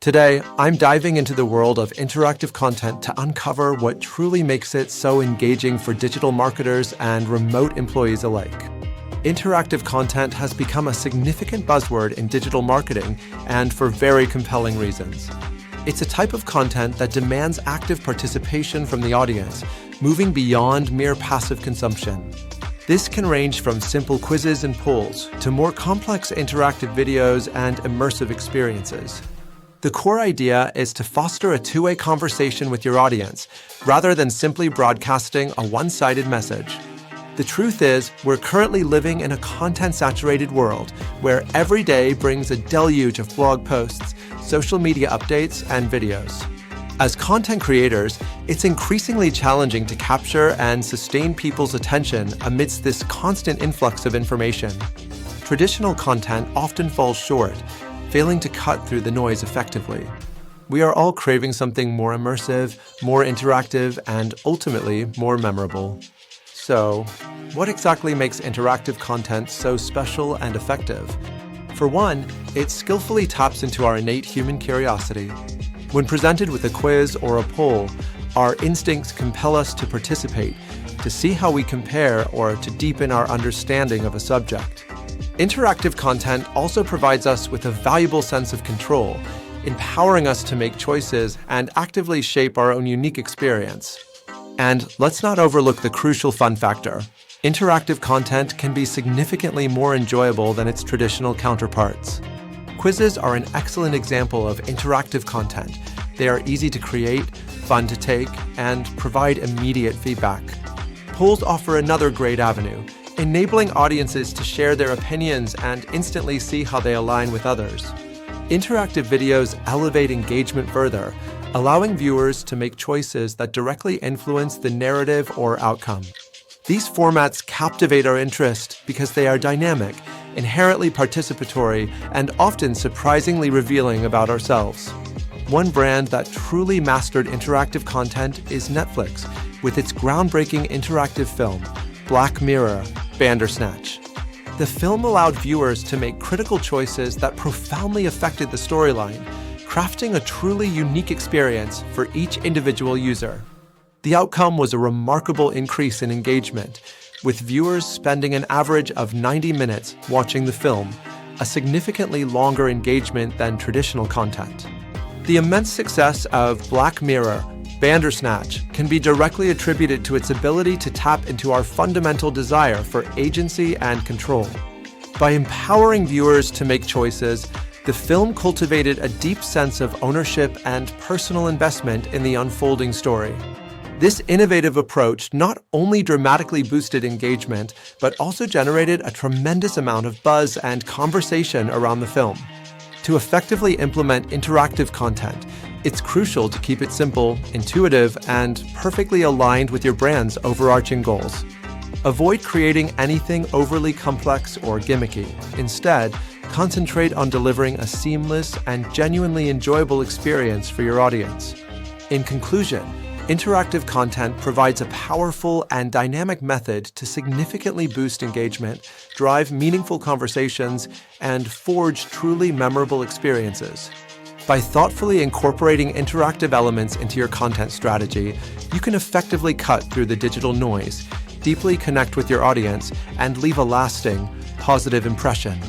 Today, I'm diving into the world of interactive content to uncover what truly makes it so engaging for digital marketers and remote employees alike. Interactive content has become a significant buzzword in digital marketing, and for very compelling reasons. It's a type of content that demands active participation from the audience, moving beyond mere passive consumption. This can range from simple quizzes and polls to more complex interactive videos and immersive experiences. The core idea is to foster a two-way conversation with your audience, rather than simply broadcasting a one-sided message. The truth is, we're currently living in a content-saturated world, where every day brings a deluge of blog posts, social media updates, and videos. As content creators, it's increasingly challenging to capture and sustain people's attention amidst this constant influx of information. Traditional content often falls short, failing to cut through the noise effectively. We are all craving something more immersive, more interactive, and ultimately more memorable. So, what exactly makes interactive content so special and effective? For one, it skillfully taps into our innate human curiosity. When presented with a quiz or a poll, our instincts compel us to participate, to see how we compare, or to deepen our understanding of a subject. Interactive content also provides us with a valuable sense of control, empowering us to make choices and actively shape our own unique experience. And let's not overlook the crucial fun factor. Interactive content can be significantly more enjoyable than its traditional counterparts. Quizzes are an excellent example of interactive content. They are easy to create, fun to take, and provide immediate feedback. Polls offer another great avenue, enabling audiences to share their opinions and instantly see how they align with others. Interactive videos elevate engagement further, allowing viewers to make choices that directly influence the narrative or outcome. These formats captivate our interest because they are dynamic, inherently participatory, and often surprisingly revealing about ourselves. One brand that truly mastered interactive content is Netflix, with its groundbreaking interactive film, Black Mirror, Bandersnatch. The film allowed viewers to make critical choices that profoundly affected the storyline, crafting a truly unique experience for each individual user. The outcome was a remarkable increase in engagement, with viewers spending an average of 90 minutes watching the film, a significantly longer engagement than traditional content. The immense success of Black Mirror, Bandersnatch can be directly attributed to its ability to tap into our fundamental desire for agency and control. By empowering viewers to make choices, the film cultivated a deep sense of ownership and personal investment in the unfolding story. This innovative approach not only dramatically boosted engagement, but also generated a tremendous amount of buzz and conversation around the film. To effectively implement interactive content, it's crucial to keep it simple, intuitive, and perfectly aligned with your brand's overarching goals. Avoid creating anything overly complex or gimmicky. Instead, concentrate on delivering a seamless and genuinely enjoyable experience for your audience. In conclusion, interactive content provides a powerful and dynamic method to significantly boost engagement, drive meaningful conversations, and forge truly memorable experiences. By thoughtfully incorporating interactive elements into your content strategy, you can effectively cut through the digital noise, deeply connect with your audience, and leave a lasting, positive impression.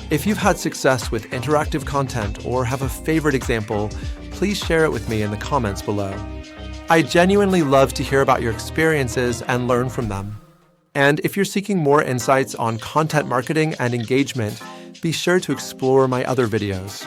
If you've had success with interactive content or have a favorite example, please share it with me in the comments below. I genuinely love to hear about your experiences and learn from them. And if you're seeking more insights on content marketing and engagement, be sure to explore my other videos.